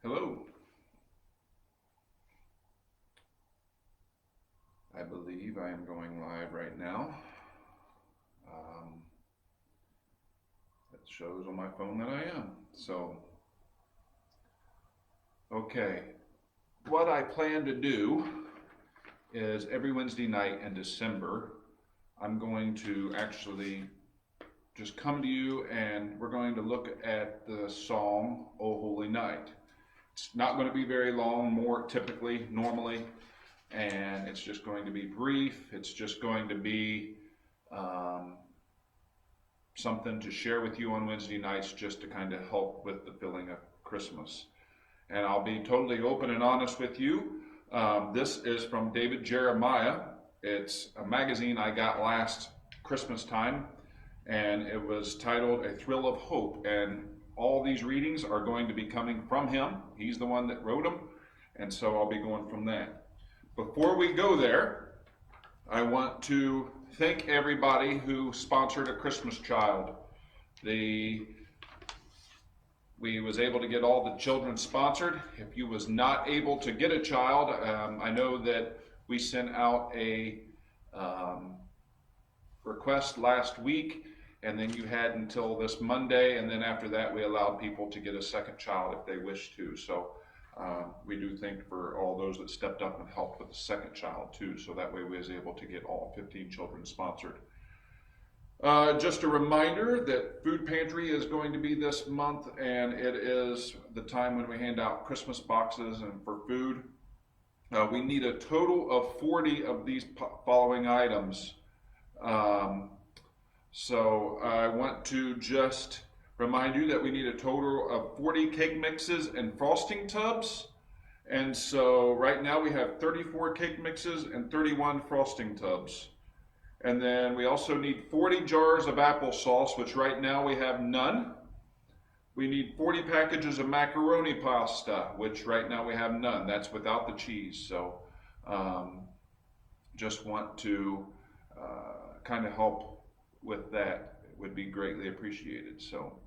Hello. I believe I am going live right now. It shows on my phone that I am. So, okay. What I plan to do is every Wednesday night in December, I'm going to actually just come to you and we're going to look at the song, O Holy Night. It's not going to be very long, more typically, normally, and it's just going to be brief. It's just going to be something to share with you on Wednesday nights just to kind of help with the feeling of Christmas. And I'll be totally open and honest with you. This is from David Jeremiah. It's a magazine I got last Christmas time, and it was titled A Thrill of Hope. And all these readings are going to be coming from him. He's the one that wrote them, and so I'll be going from that. Before we go there, I want to thank everybody who sponsored a Christmas child. We was able to get all the children sponsored. If you was not able to get a child, I know that we sent out a request last week, and then you had until this Monday, and then after that we allowed people to get a second child if they wish to. So we do thank for all those that stepped up and helped with the second child too, so that way we was able to get all 15 children sponsored. Just a reminder that Food Pantry is going to be this month, and it is the time when we hand out Christmas boxes and for food. We need a total of 40 of these following items. So I want to just remind you that we need a total of 40 cake mixes and frosting tubs. And so right now we have 34 cake mixes and 31 frosting tubs. And then we also need 40 jars of applesauce, which right now we have none. We need 40 packages of macaroni pasta, which right now we have none. That's without the cheese. So just want to kind of help with that. It would be greatly appreciated. So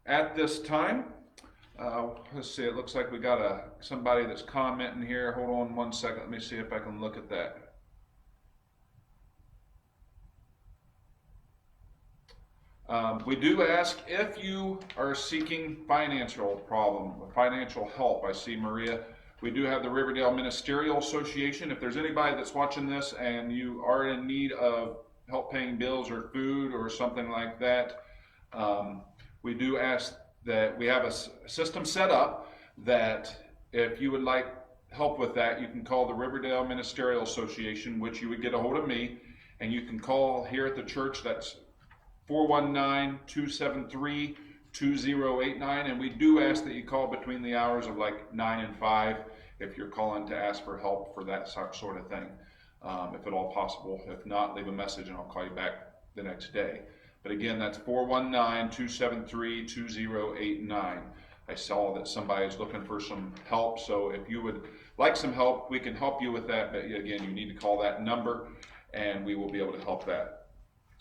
at this time, let's see, it looks like we got somebody that's commenting here. Hold on one second. Let me see if I can look at that. We do ask if you are seeking financial help. I see Maria. We do have the Riverdale Ministerial Association. If there's anybody that's watching this and you are in need of help paying bills or food or something like that, we do ask that we have a system set up that if you would like help with that, you can call the Riverdale Ministerial Association, which you would get a hold of me, and you can call here at the church. That's 419-273-2089, and we do ask that you call between the hours of like 9 and 5 if you're calling to ask for help for that sort of thing, if at all possible. If not, leave a message and I'll call you back the next day. But again, that's 419-273-2089. I saw that somebody is looking for some help, so if you would like some help, we can help you with that. But again, you need to call that number and we will be able to help that.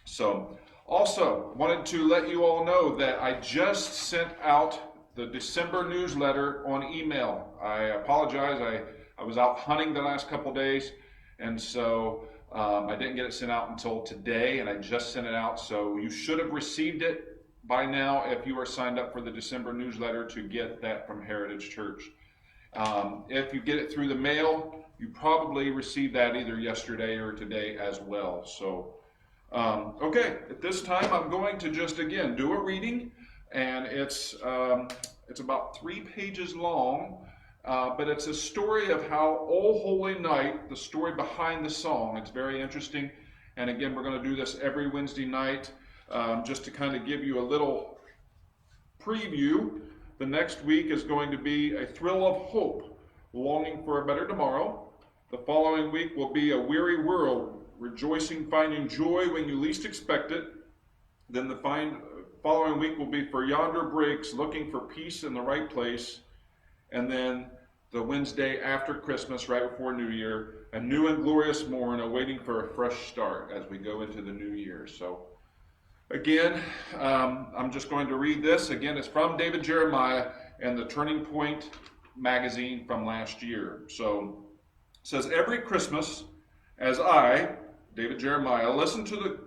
So also wanted to let you all know that I just sent out the December newsletter on email. I apologize, I was out hunting the last couple days, and so I didn't get it sent out until today, and I just sent it out. So you should have received it by now if you are signed up for the December newsletter to get that from Heritage Church. If you get it through the mail, you probably received that either yesterday or today as well. So okay, at this time I'm going to just again do a reading, and it's about 3 pages long, but it's a story of how O Holy Night, the story behind the song. It's very interesting, and again we're going to do this every Wednesday night, just to kind of give you a little preview. The next week is going to be A Thrill of Hope, Longing for a Better Tomorrow. The following week will be A Weary World, Rejoicing, Finding Joy When You Least Expect It. Then the following week will be For Yonder Breaks, Looking for Peace in the Right Place. And then the Wednesday after Christmas, right before New Year, A New and Glorious Morn, Awaiting for a Fresh Start as we go into the new year. So Again, I'm just going to read this. Again, it's from David Jeremiah and the Turning Point magazine from last year. So it says, every Christmas, as I, David Jeremiah, listen to the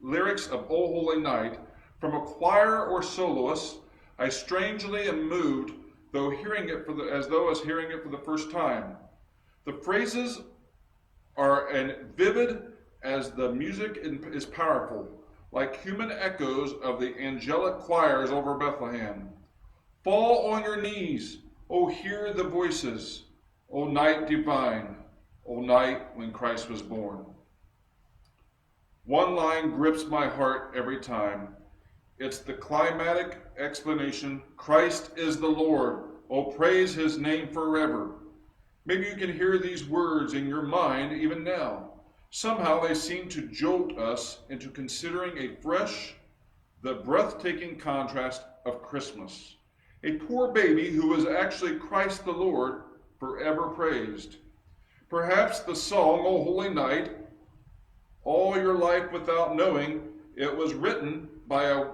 lyrics of O Holy Night from a choir or soloist, I strangely am moved, though hearing it as though I was hearing it for the first time. The phrases are as vivid as the music is powerful, like human echoes of the angelic choirs over Bethlehem. Fall on your knees, O hear the voices, O night divine, O night when Christ was born. One line grips my heart every time. It's the climatic explanation, Christ is the Lord. Oh, praise his name forever. Maybe you can hear these words in your mind even now. Somehow they seem to jolt us into considering afresh the breathtaking contrast of Christmas. A poor baby who was actually Christ the Lord, forever praised. Perhaps the song, O Holy Night, all your life without knowing, it was written by a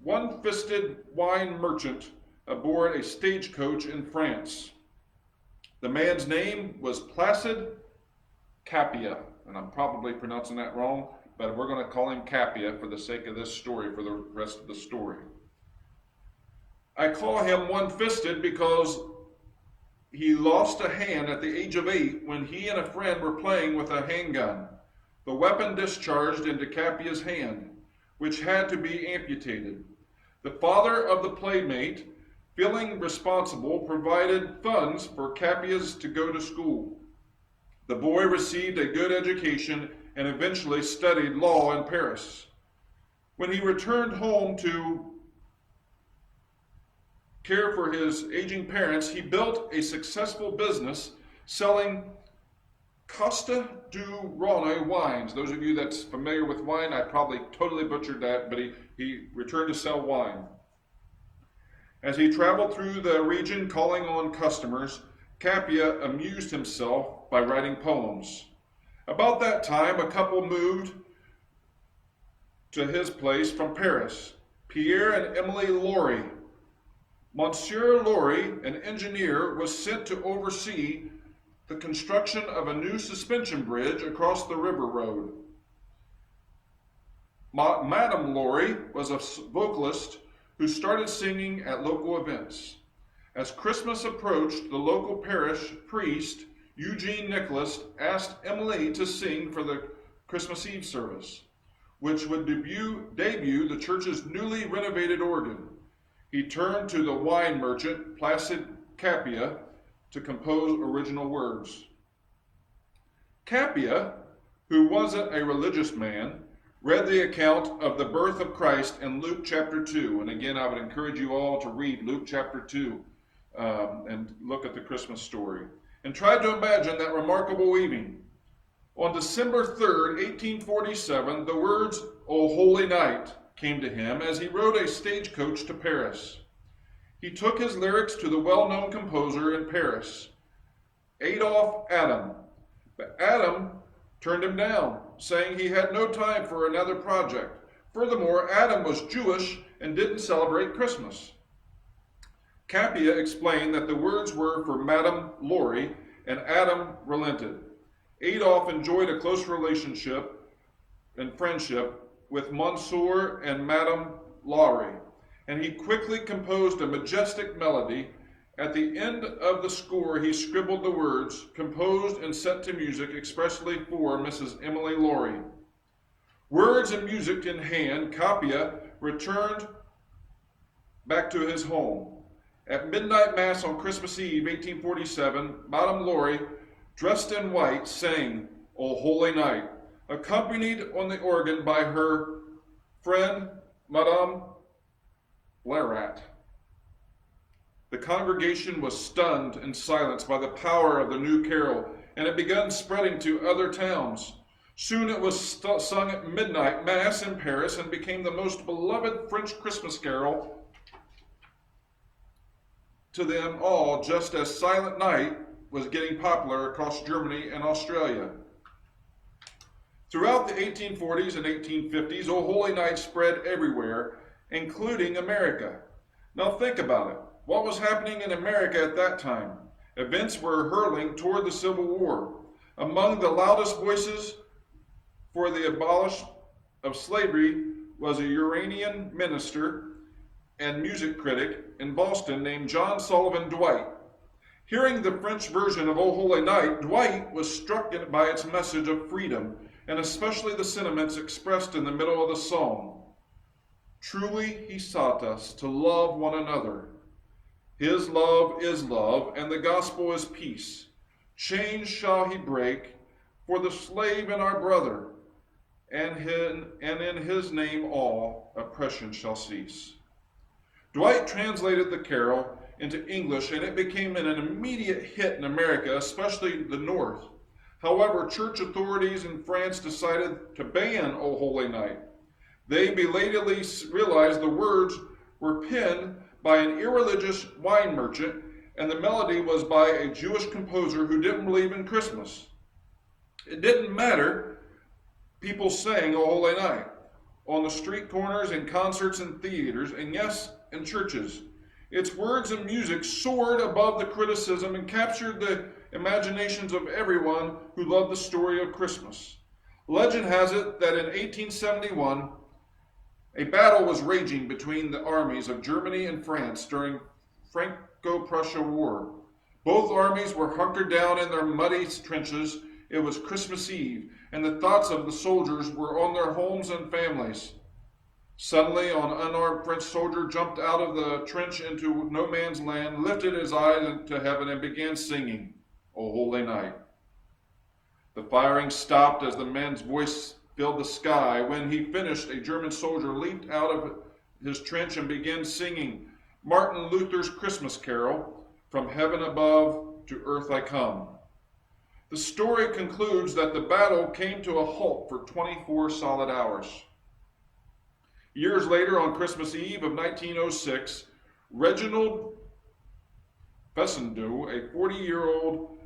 one-fisted wine merchant aboard a stagecoach in France. The man's name was Placide Capia, and I'm probably pronouncing that wrong, but we're going to call him Capia for the sake of this story, for the rest of the story. I call him one-fisted because he lost a hand at the age of 8 when he and a friend were playing with a handgun. The weapon discharged into Capia's hand, which had to be amputated. The father of the playmate, feeling responsible, provided funds for Capia's to go to school. The boy received a good education and eventually studied law in Paris. When he returned home to care for his aging parents, he built a successful business selling Costa du Rhone wines. Those of you that's familiar with wine, I probably totally butchered that, but he returned to sell wine. As he traveled through the region calling on customers, Capia amused himself by writing poems. About that time, a couple moved to his place from Paris, Pierre and Emily Laurie. Monsieur Laurie, an engineer, was sent to oversee the construction of a new suspension bridge across the river road. Madame Laurie was a vocalist who started singing at local events. As Christmas approached, the local parish priest, Eugene Nicholas, asked Emily to sing for the Christmas Eve service, which would debut the church's newly renovated organ. He turned to the wine merchant, Placide Capia, to compose original words. Capia, who wasn't a religious man, read the account of the birth of Christ in Luke chapter 2. And again, I would encourage you all to read Luke chapter 2 and look at the Christmas story. And try to imagine that remarkable evening. On December 3rd, 1847, the words, O Holy Night, came to him as he rode a stagecoach to Paris. He took his lyrics to the well-known composer in Paris, Adolphe Adam. But Adam turned him down, saying he had no time for another project. Furthermore, Adam was Jewish and didn't celebrate Christmas. Capia explained that the words were for Madame Laurie, and Adam relented. Adolphe enjoyed a close relationship and friendship with Monsieur and Madame Laurie, and he quickly composed a majestic melody. At the end of the score, he scribbled the words, composed and set to music expressly for Mrs. Emily Laurie. Words and music in hand, Capia returned back to his home. At midnight mass on Christmas Eve, 1847, Madame Laurie, dressed in white, sang O Holy Night, accompanied on the organ by her friend, Madame Lerat. The congregation was stunned and silenced by the power of the new carol, and it began spreading to other towns. Soon it was sung at midnight mass in Paris and became the most beloved French Christmas carol to them all, just as Silent Night was getting popular across Germany and Australia. Throughout the 1840s and 1850s, O Holy Night spread everywhere, including America. Now think about it. What was happening in America at that time? Events were hurling toward the Civil War. Among the loudest voices for the abolition of slavery was a Uranian minister and music critic in Boston named John Sullivan Dwight. Hearing the French version of O Holy Night, Dwight was struck by its message of freedom, and especially the sentiments expressed in the middle of the song. Truly he sought us to love one another. His love is love, and the gospel is peace. Chains shall he break for the slave and our brother, and in his name all oppression shall cease. Dwight translated the carol into English, and it became an immediate hit in America, especially the North. However, church authorities in France decided to ban O Holy Night. They belatedly realized the words were penned by an irreligious wine merchant, and the melody was by a Jewish composer who didn't believe in Christmas. It didn't matter. People sang O Holy Night on the street corners, in concerts and theaters, and yes, in churches. Its words and music soared above the criticism and captured the imaginations of everyone who loved the story of Christmas. Legend has it that in 1871, a battle was raging between the armies of Germany and France during Franco-Prussian War. Both armies were hunkered down in their muddy trenches. It was Christmas Eve, and the thoughts of the soldiers were on their homes and families. Suddenly, an unarmed French soldier jumped out of the trench into no man's land, lifted his eyes to heaven, and began singing, O Holy Night. The firing stopped as the man's voice filled the sky. When he finished, a German soldier leaped out of his trench and began singing Martin Luther's Christmas carol, From Heaven Above to Earth I Come. The story concludes that the battle came to a halt for 24 solid hours. Years later, on Christmas Eve of 1906, Reginald Fessenden, a 40-year-old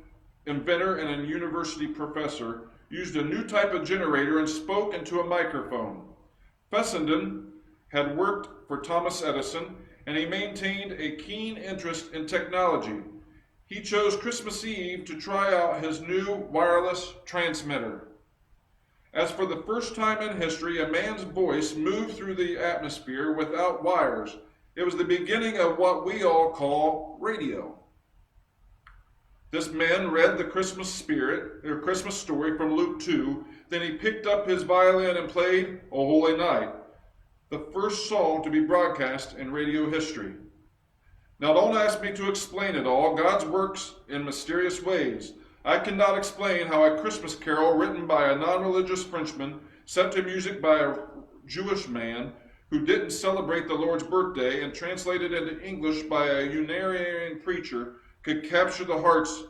inventor and a university professor, used a new type of generator and spoke into a microphone. Fessenden had worked for Thomas Edison, and he maintained a keen interest in technology. He chose Christmas Eve to try out his new wireless transmitter. As for the first time in history, a man's voice moved through the atmosphere without wires. It was the beginning of what we all call radio. This man read the Christmas story from Luke 2. Then he picked up his violin and played O Holy Night, the first song to be broadcast in radio history. Now don't ask me to explain it all. God works in mysterious ways. I cannot explain how a Christmas carol written by a non-religious Frenchman, set to music by a Jewish man who didn't celebrate the Lord's birthday, and translated into English by a Unitarian preacher, could capture the hearts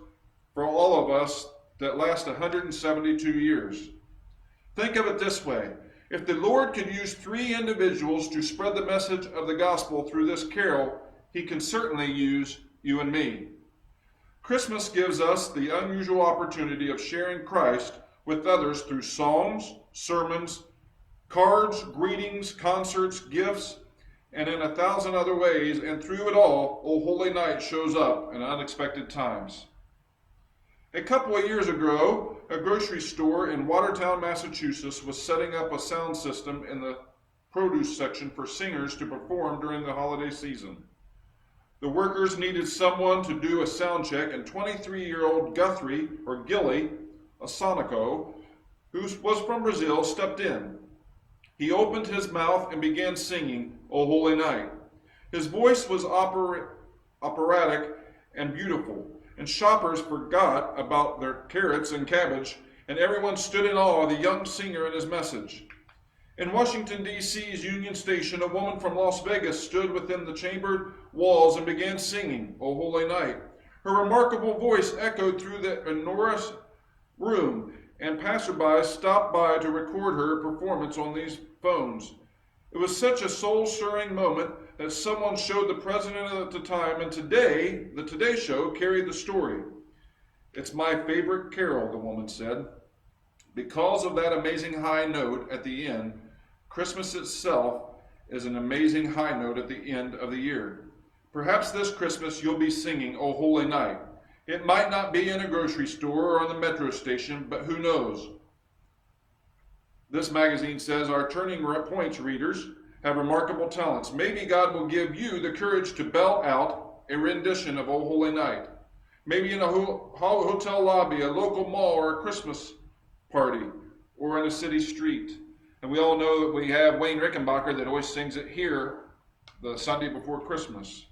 for all of us that last 172 years. Think of it this way. If the Lord could use 3 individuals to spread the message of the gospel through this carol, he can certainly use you and me. Christmas gives us the unusual opportunity of sharing Christ with others through songs, sermons, cards, greetings, concerts, gifts, and in 1,000 other ways. And through it all, O Holy Night shows up in unexpected times. A couple of years ago, a grocery store in Watertown, Massachusetts was setting up a sound system in the produce section for singers to perform during the holiday season. The workers needed someone to do a sound check, and 23-year-old Guthrie, or Gilly Asonico, who was from Brazil, stepped in. He opened his mouth and began singing O Holy Night. His voice was operatic and beautiful, and shoppers forgot about their carrots and cabbage, and everyone stood in awe of the young singer and his message. In Washington, D.C.'s Union Station, a woman from Las Vegas stood within the chambered walls and began singing O Holy Night. Her remarkable voice echoed through the enormous room, and passersby stopped by to record her performance on these phones. It was such a soul-stirring moment that someone showed the president at the time, and today, the Today Show carried the story. It's my favorite carol, the woman said. Because of that amazing high note at the end, Christmas itself is an amazing high note at the end of the year. Perhaps this Christmas you'll be singing "O Holy Night." It might not be in a grocery store or on the metro station, but who knows? This magazine says our Turning Points readers have remarkable talents. Maybe God will give you the courage to belt out a rendition of "O Holy Night." Maybe in a hotel lobby, a local mall, or a Christmas party, or in a city street. And we all know that we have Wayne Rickenbacker that always sings it here the Sunday before Christmas.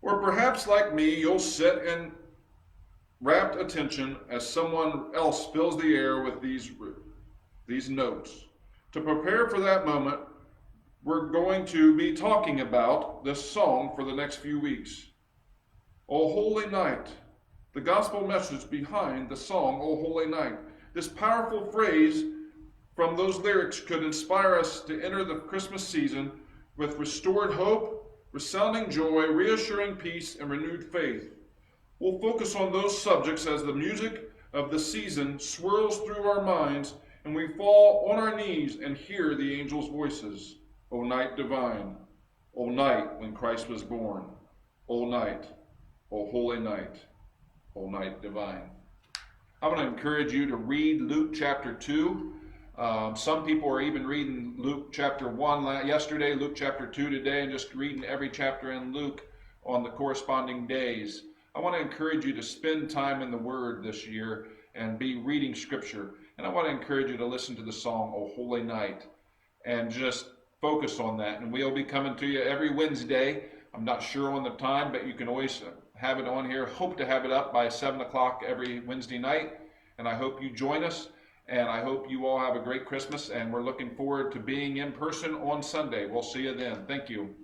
Or perhaps like me, you'll sit in rapt attention as someone else fills the air with these notes. To prepare for that moment, we're going to be talking about this song for the next few weeks. O Holy Night, the gospel message behind the song O Holy Night. This powerful phrase from those lyrics could inspire us to enter the Christmas season with restored hope, resounding joy, reassuring peace, and renewed faith. We'll focus on those subjects as the music of the season swirls through our minds and we fall on our knees and hear the angels' voices. O night divine, O night when Christ was born, O night, O holy night, O night divine. I want to encourage you to read Luke chapter 2. Some people are even reading Luke chapter 1 yesterday, Luke chapter 2 today, and just reading every chapter in Luke on the corresponding days. I want to encourage you to spend time in the Word this year and be reading Scripture. And I want to encourage you to listen to the song, O Holy Night, and just focus on that. And we'll be coming to you every Wednesday. I'm not sure on the time, but you can always have it on here. Hope to have it up by 7 o'clock every Wednesday night. And I hope you join us. And I hope you all have a great Christmas, and we're looking forward to being in person on Sunday. We'll see you then. Thank you.